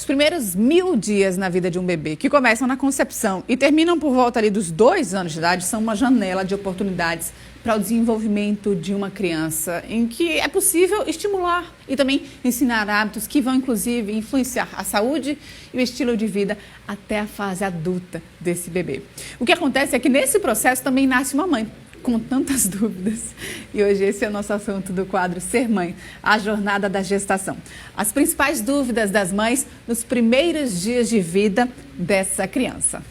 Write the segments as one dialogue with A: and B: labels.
A: Os primeiros 1000 dias na vida de um bebê, que começam na concepção e terminam por volta ali dos 2 anos de idade, são uma janela de oportunidades para o desenvolvimento de uma criança, em que é possível estimular e também ensinar hábitos que vão, inclusive, influenciar a saúde e o estilo de vida até a fase adulta desse bebê. O que acontece é que nesse processo também nasce uma mãe, com tantas dúvidas. E hoje esse é o nosso assunto do quadro Ser Mãe, a jornada da gestação. As principais dúvidas das mães nos primeiros dias de vida dessa criança.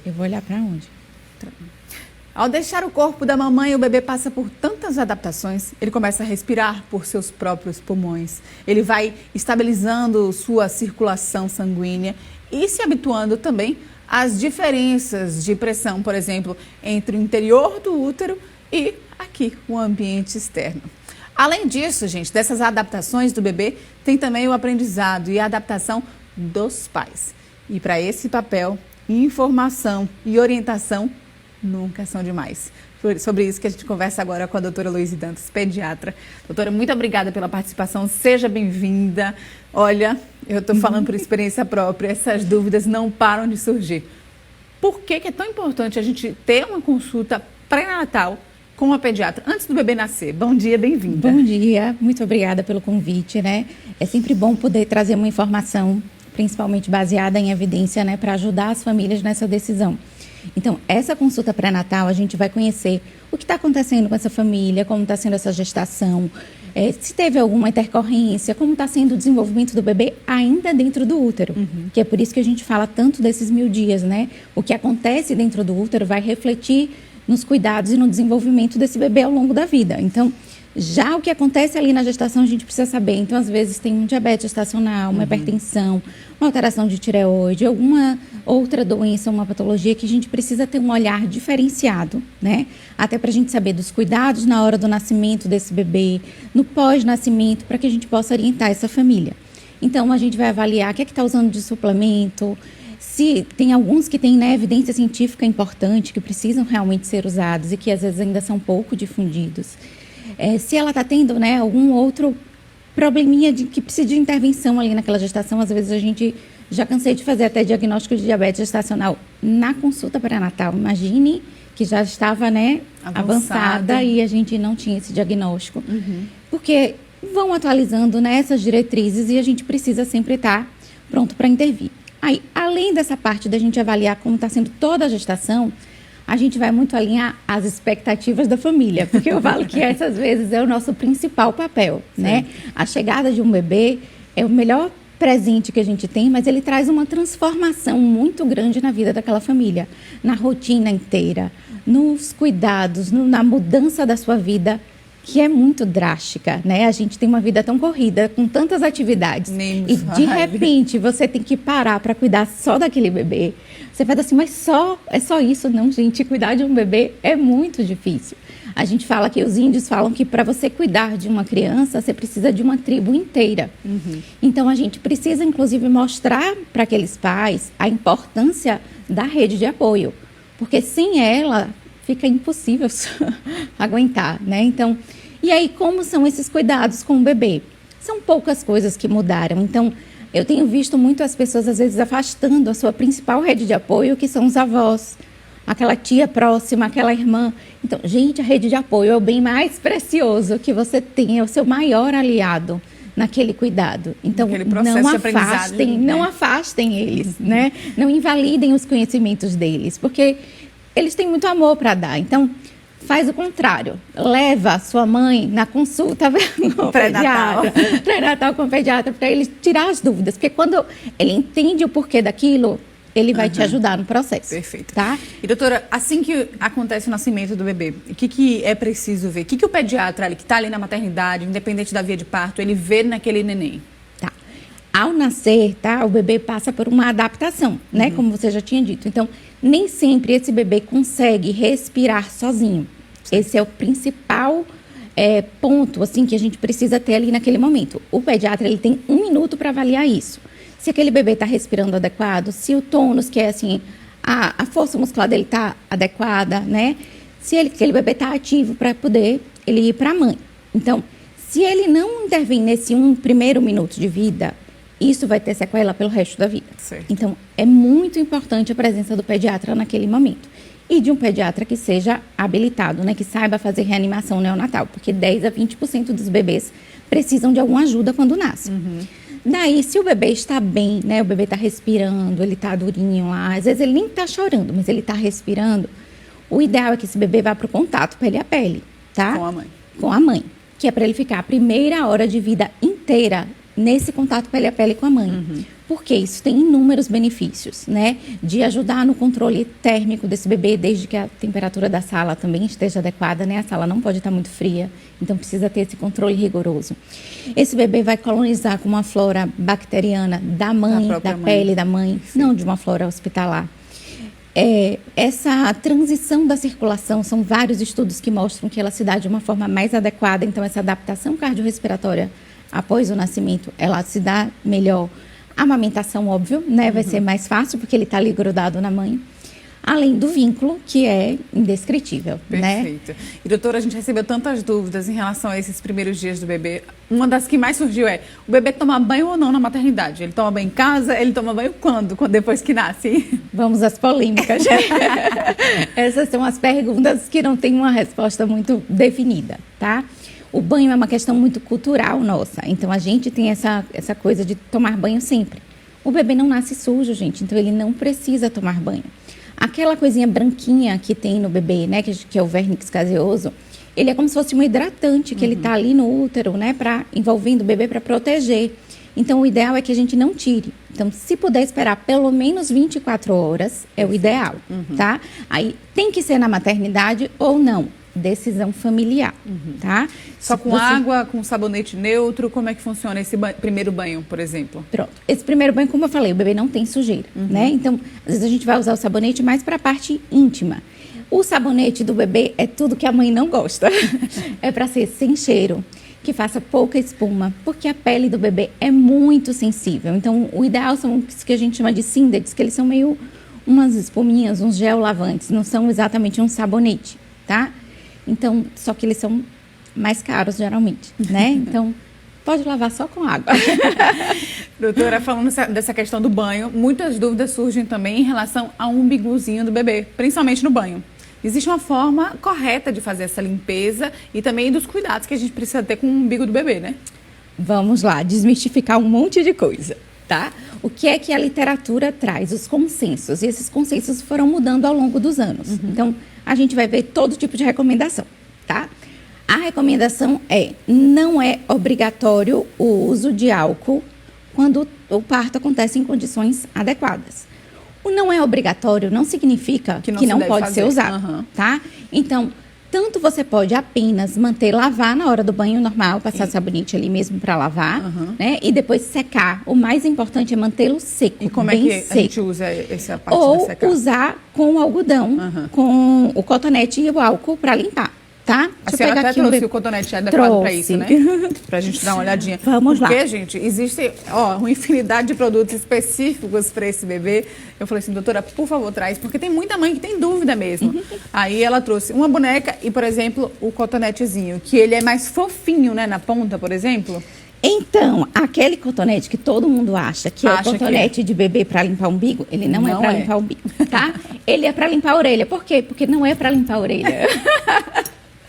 B: Eu vou olhar para onde?
A: Ao deixar o corpo da mamãe, o bebê passa por tantas adaptações. Ele começa a respirar por seus próprios pulmões. Ele vai estabilizando sua circulação sanguínea e se habituando também às diferenças de pressão, por exemplo, entre o interior do útero e aqui, o ambiente externo. Além disso, gente, dessas adaptações do bebê, tem também o aprendizado e a adaptação dos pais. E para esse papel, informação e orientação nunca são demais. Sobre isso que a gente conversa agora com a doutora Luíse Dantas, pediatra. Doutora, muito obrigada pela participação, seja bem-vinda. Olha, eu estou falando por experiência própria, essas dúvidas não param de surgir. Por que é tão importante a gente ter uma consulta pré-natal com a pediatra antes do bebê nascer? Bom dia, bem-vinda.
B: Bom dia, muito obrigada pelo convite, né? É sempre bom poder trazer uma informação, principalmente baseada em evidência, né, para ajudar as famílias nessa decisão. Então, essa consulta pré-natal, a gente vai conhecer o que está acontecendo com essa família, como está sendo essa gestação, se teve alguma intercorrência, como está sendo o desenvolvimento do bebê ainda dentro do útero. Que é por isso que a gente fala tanto desses 1000 dias, né? O que acontece dentro do útero vai refletir nos cuidados e no desenvolvimento desse bebê ao longo da vida. Então, já o que acontece ali na gestação, a gente precisa saber. Então, às vezes, tem um diabetes gestacional, uma hipertensão, uma alteração de tireoide, alguma outra doença, uma patologia que a gente precisa ter um olhar diferenciado, né? Até para a gente saber dos cuidados na hora do nascimento desse bebê, no pós-nascimento, para que a gente possa orientar essa família. Então, a gente vai avaliar o que é que está usando de suplemento, se tem alguns que têm, né, evidência científica importante, que precisam realmente ser usados e que às vezes ainda são pouco difundidos. Se ela está tendo, né, algum outro probleminha que precisa de intervenção ali naquela gestação, às vezes a gente já cansei de fazer até diagnóstico de diabetes gestacional na consulta pré-natal. Imagine que já estava, né, avançada e a gente não tinha esse diagnóstico. Porque vão atualizando, né, essas diretrizes e a gente precisa sempre estar pronto para intervir. Aí, além dessa parte da gente avaliar como está sendo toda a gestação, a gente vai muito alinhar as expectativas da família, porque eu falo que essas vezes é o nosso principal papel, né? A chegada de um bebê é o melhor presente que a gente tem, mas ele traz uma transformação muito grande na vida daquela família, na rotina inteira, nos cuidados, na mudança da sua vida, que é muito drástica, né? A gente tem uma vida tão corrida, com tantas atividades, e de repente você tem que parar para cuidar só daquele bebê. Você faz assim, mas é só isso? Não, gente, cuidar de um bebê é muito difícil. A gente fala que os índios falam que para você cuidar de uma criança, você precisa de uma tribo inteira. Então, a gente precisa, inclusive, mostrar para aqueles pais a importância da rede de apoio, porque sem ela fica impossível aguentar, né? Então, e aí, como são esses cuidados com o bebê? São poucas coisas que mudaram. Então, eu tenho visto muito as pessoas, às vezes, afastando a sua principal rede de apoio, que são os avós, aquela tia próxima, aquela irmã. Então, gente, a rede de apoio é o bem mais precioso que você tem, é o seu maior aliado naquele cuidado. Então, não afastem eles, né? Não invalidem os conhecimentos deles, porque eles têm muito amor para dar. Então, faz o contrário. Leva a sua mãe na consulta com o pré-natal com o pediatra, para ele tirar as dúvidas. Porque quando ele entende o porquê daquilo, ele vai te ajudar no processo.
A: Perfeito.
B: Tá?
A: E, doutora, assim que acontece o nascimento do bebê, o que é preciso ver? O que o pediatra, que está ali na maternidade, independente da via de parto, ele vê naquele neném?
B: Tá. Ao nascer, tá, o bebê passa por uma adaptação, né? Como você já tinha dito. Então, nem sempre esse bebê consegue respirar sozinho. Esse é o principal ponto, assim, que a gente precisa ter ali naquele momento. O pediatra, ele tem 1 minuto para avaliar isso. Se aquele bebê está respirando adequado, se o tônus, que é assim, a força muscular dele está adequada, né? se aquele bebê está ativo para poder ele ir para a mãe. Então, se ele não intervir nesse primeiro minuto de vida, isso vai ter sequela pelo resto da vida.
A: Certo.
B: Então, é muito importante a presença do pediatra naquele momento. E de um pediatra que seja habilitado, né? Que saiba fazer reanimação neonatal, porque 10 a 20% dos bebês precisam de alguma ajuda quando nascem. Daí, se o bebê está bem, né? O bebê está respirando, ele está durinho lá, às vezes ele nem está chorando, mas ele está respirando, o ideal é que esse bebê vá para o contato pele a pele, tá?
A: Com a mãe.
B: Com a mãe, que é para ele ficar a primeira hora de vida inteira nesse contato pele a pele com a mãe. Porque isso tem inúmeros benefícios, né? De ajudar no controle térmico desse bebê, desde que a temperatura da sala também esteja adequada, né? A sala não pode estar muito fria, então precisa ter esse controle rigoroso. Esse bebê vai colonizar com uma flora bacteriana da mãe, da pele da mãe, não de uma flora hospitalar. Essa transição da circulação, são vários estudos que mostram que ela se dá de uma forma mais adequada, então essa adaptação cardiorrespiratória após o nascimento, ela se dá melhor. A amamentação, óbvio, né? Vai ser mais fácil, porque ele está ali grudado na mãe. Além do vínculo, que é indescritível, né?
A: Perfeito. E, doutora, a gente recebeu tantas dúvidas em relação a esses primeiros dias do bebê. Uma das que mais surgiu é, o bebê toma banho ou não na maternidade? Ele toma banho em casa? Ele toma banho quando? Depois que nasce?
B: Vamos às polêmicas. Essas são as perguntas que não têm uma resposta muito definida, tá? O banho é uma questão muito cultural nossa, então a gente tem essa coisa de tomar banho sempre. O bebê não nasce sujo, gente, então ele não precisa tomar banho. Aquela coisinha branquinha que tem no bebê, né, que é o vernix caseoso, ele é como se fosse um hidratante que ele tá ali no útero, né, envolvendo o bebê para proteger. Então o ideal é que a gente não tire. Então, se puder esperar pelo menos 24 horas, é o ideal, tá? Aí tem que ser na maternidade ou não. Decisão familiar, tá?
A: Só com água, com sabonete neutro, como é que funciona esse primeiro banho, por exemplo?
B: Pronto. Esse primeiro banho, como eu falei, o bebê não tem sujeira, né? Então, às vezes a gente vai usar o sabonete mais para a parte íntima. O sabonete do bebê é tudo que a mãe não gosta. É para ser sem cheiro, que faça pouca espuma, porque a pele do bebê é muito sensível. Então, o ideal são os que a gente chama de Sindex, que eles são meio umas espuminhas, uns gel lavantes, não são exatamente um sabonete, tá? Então, só que eles são mais caros, geralmente, né? Então, pode lavar só com água.
A: Doutora, falando dessa questão do banho, muitas dúvidas surgem também em relação ao umbigozinho do bebê, principalmente no banho. Existe uma forma correta de fazer essa limpeza e também dos cuidados que a gente precisa ter com o umbigo do bebê, né?
B: Vamos lá, desmistificar um monte de coisa, tá? O que é que a literatura traz? Os consensos. E esses consensos foram mudando ao longo dos anos. Então, a gente vai ver todo tipo de recomendação, tá? A recomendação não é obrigatório o uso de álcool quando o parto acontece em condições adequadas. O não é obrigatório não significa que não pode ser usado, tá? Então, tanto você pode apenas lavar na hora do banho normal, passar sabonete ali mesmo para lavar, né? E depois secar. O mais importante é mantê-lo seco,
A: e como
B: bem
A: é que
B: seco.
A: A gente usa essa parte
B: Ou
A: de secar?
B: usar com algodão, com o cotonete e o álcool para limpar, tá?
A: A senhora até trouxe o cotonete adequado para isso, né? Pra gente dar uma olhadinha.
B: Vamos lá.
A: Porque, gente, existe uma infinidade de produtos específicos para esse bebê. Eu falei assim, doutora, por favor, traz, porque tem muita mãe que tem dúvida mesmo. Aí ela trouxe uma boneca e, por exemplo, o cotonetezinho, que ele é mais fofinho, né, na ponta, por exemplo.
B: Então, aquele cotonete que todo mundo acha que é o cotonete de bebê para limpar o umbigo, ele não é para limpar o umbigo, tá? Ele é para limpar a orelha. Por quê? Porque não é para limpar a orelha.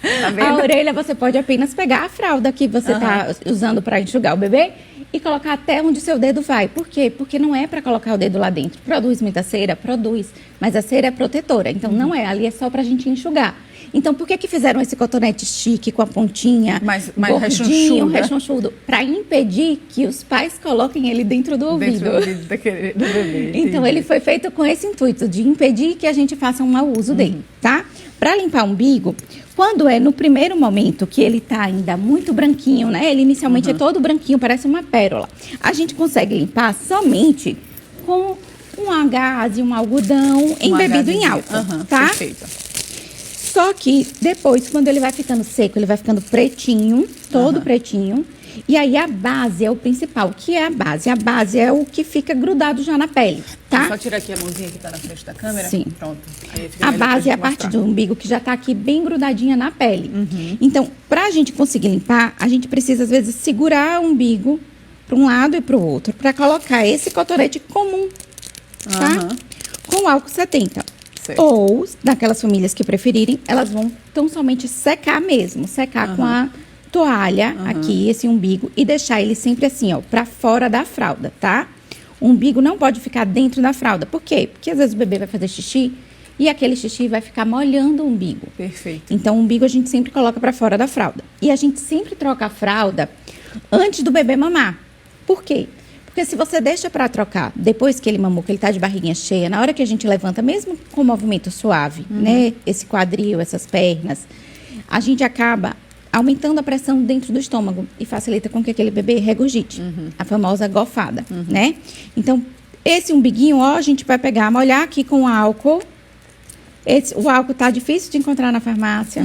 B: Tá vendo? A orelha você pode apenas pegar a fralda que você está usando para enxugar o bebê e colocar até onde o seu dedo vai. Por quê? Porque não é para colocar o dedo lá dentro. Produz muita cera? Produz. Mas a cera é protetora, então não é. Ali é só para a gente enxugar. Então, por que fizeram esse cotonete chique com a pontinha
A: mais
B: gordinho, rechonchudo? Para impedir que os pais coloquem ele dentro do ouvido.
A: Dentro do ouvido do bebê.
B: Então, ele foi feito com esse intuito de impedir que a gente faça um mau uso dele, tá? Para limpar o umbigo, quando é no primeiro momento que ele está ainda muito branquinho, né? Ele inicialmente é todo branquinho, parece uma pérola. A gente consegue limpar somente com um gaze, um algodão embebido em álcool, tá?
A: Perfeito.
B: Só que depois, quando ele vai ficando seco, ele vai ficando pretinho, todo pretinho. E aí a base é o principal. O que é a base? A base é o que fica grudado já na pele, tá? tá?
A: Só tirar aqui a mãozinha que está na frente da câmera.
B: Sim.
A: Pronto. Aí fica
B: A
A: melhor
B: base
A: pra
B: é a
A: gente
B: parte
A: mostrar.
B: do umbigo que já está aqui bem grudadinha na pele. Então, para a gente conseguir limpar, a gente precisa, às vezes, segurar o umbigo para um lado e para o outro, para colocar esse cotonete comum, tá?
A: Aham.
B: Com álcool 70.
A: Certo.
B: Ou, daquelas famílias que preferirem, elas vão tão somente secar mesmo. Secar com a toalha aqui, esse umbigo, e deixar ele sempre assim, ó, para fora da fralda, tá? O umbigo não pode ficar dentro da fralda. Por quê? Porque às vezes o bebê vai fazer xixi e aquele xixi vai ficar molhando o umbigo.
A: Perfeito.
B: Então, o umbigo a gente sempre coloca para fora da fralda. E a gente sempre troca a fralda antes do bebê mamar. Por quê? Porque se você deixa para trocar depois que ele mamou, que ele tá de barriguinha cheia, na hora que a gente levanta, mesmo com movimento suave, né? Esse quadril, essas pernas, a gente acaba aumentando a pressão dentro do estômago e facilita com que aquele bebê regurgite. A famosa gofada, né? Então, esse umbiguinho, ó, a gente vai pegar, molhar aqui com álcool. O álcool tá difícil de encontrar na farmácia,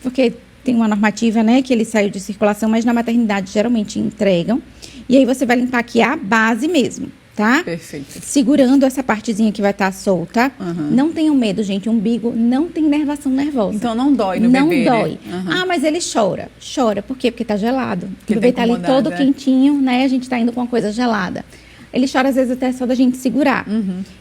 B: porque tem uma normativa, né, que ele saiu de circulação, mas na maternidade geralmente entregam. E aí você vai limpar aqui a base mesmo, tá?
A: Perfeito.
B: Segurando essa partezinha que vai estar solta. Não tenham medo, gente. O umbigo não tem nervação nervosa.
A: Então não dói no
B: não
A: bebê,
B: dói.
A: né?
B: Ah, mas ele chora. Chora. Por quê? Porque tá gelado.
A: Porque
B: O bebê
A: tá
B: tá ali
A: incomodado,
B: todo
A: é.
B: quentinho, né? A gente tá indo com uma coisa gelada. Ele chora, às vezes, até só da gente segurar.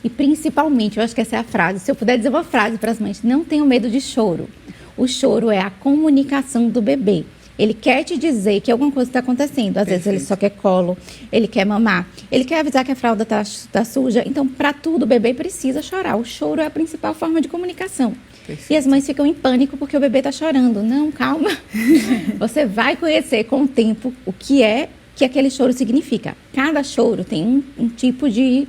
B: E, principalmente, eu acho que essa é a frase. Se eu puder dizer uma frase para as mães, não tenham medo de choro. O choro é a comunicação do bebê. Ele quer te dizer que alguma coisa está acontecendo. Às vezes, ele só quer colo, ele quer mamar, ele quer avisar que a fralda tá suja. Então, para tudo, o bebê precisa chorar. O choro é a principal forma de comunicação.
A: Perfeito.
B: E as mães ficam em pânico porque o bebê está chorando. Não, calma. Você vai conhecer com o tempo o que é que aquele choro significa. Cada choro tem um tipo de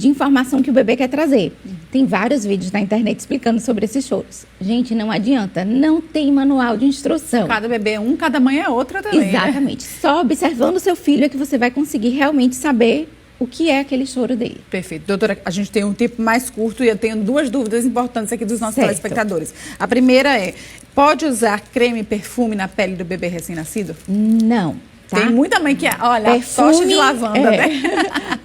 B: informação que o bebê quer trazer. Tem vários vídeos na internet explicando sobre esses choros. Gente, não adianta. Não tem manual de instrução.
A: Cada bebê é um, cada mãe é outra também. né?
B: Exatamente. Só observando o seu filho é que você vai conseguir realmente saber o que é aquele choro dele.
A: Perfeito. Doutora, a gente tem um tempo mais curto e eu tenho duas dúvidas importantes aqui dos nossos
B: Certo.
A: telespectadores. A primeira é, pode usar creme e perfume na pele do bebê recém-nascido?
B: Não. Tá?
A: Tem muita mãe que, olha, a tocha de lavanda, né?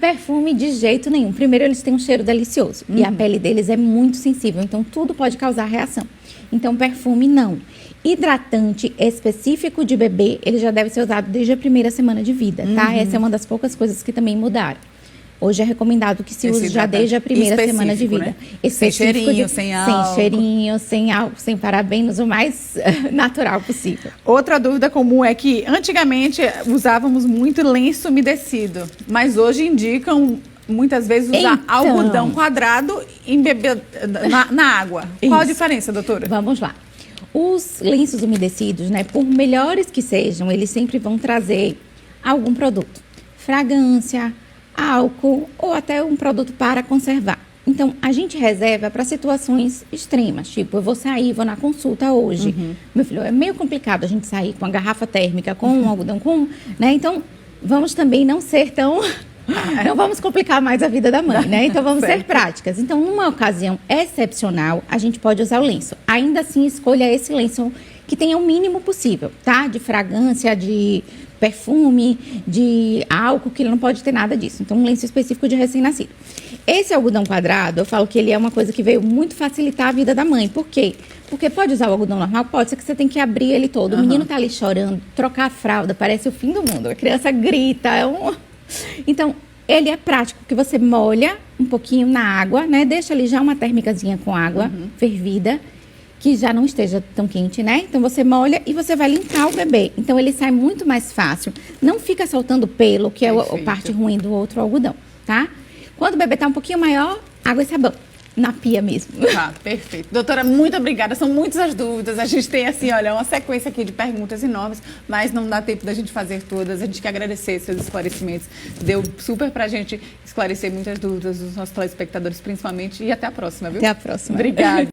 B: Perfume de jeito nenhum. Primeiro, eles têm um cheiro delicioso. E a pele deles é muito sensível. Então, tudo pode causar reação. Então, perfume, não. Hidratante específico de bebê, ele já deve ser usado desde a primeira semana de vida, tá? Essa é uma das poucas coisas que também mudaram. Hoje é recomendado que se
A: Esse
B: use já
A: hidratante
B: desde a primeira semana de
A: específico,
B: vida.
A: né? Sem cheirinho, sem álcool.
B: Sem cheirinho, sem álcool, sem parabenos, o mais natural possível.
A: Outra dúvida comum é que antigamente usávamos muito lenço umedecido, mas hoje indicam muitas vezes usar
B: Então.
A: algodão quadrado em bebê, na água. Qual a
B: Isso.
A: diferença, doutora?
B: Vamos lá. Os lenços umedecidos, né, por melhores que sejam, eles sempre vão trazer algum produto. Fragrância, álcool ou até um produto para conservar. Então, a gente reserva para situações extremas, tipo, eu vou sair, vou na consulta hoje. Meu filho, é meio complicado a gente sair com a garrafa térmica, com um algodão, né? Então, vamos também não ser tão... Não vamos complicar mais a vida da mãe, né? Então, vamos ser práticas. Então, numa ocasião excepcional, a gente pode usar o lenço. Ainda assim, escolha esse lenço que tenha o mínimo possível, tá? De fragrância, de perfume, de álcool, que ele não pode ter nada disso. Então, um lenço específico de recém-nascido. Esse algodão quadrado, eu falo que ele é uma coisa que veio muito facilitar a vida da mãe. Por quê? Porque pode usar o algodão normal? Pode, só que você tem que abrir ele todo. O menino tá ali chorando, trocar a fralda, parece o fim do mundo. A criança grita, Então, ele é prático, que você molha um pouquinho na água, né? Deixa ali já uma térmicazinha com água fervida, que já não esteja tão quente, né? Então, você molha e você vai limpar o bebê. Então, ele sai muito mais fácil. Não fica soltando pelo, que é a parte ruim do outro algodão, tá? Quando o bebê tá um pouquinho maior, água e sabão. Na pia mesmo.
A: Ah, perfeito. Doutora, muito obrigada. São muitas as dúvidas. A gente tem, assim, olha, uma sequência aqui de perguntas enormes, mas não dá tempo da gente fazer todas. A gente quer agradecer seus esclarecimentos. Deu super pra gente esclarecer muitas dúvidas dos nossos telespectadores, principalmente. E até a próxima, viu?
B: Até a próxima.
A: Obrigada.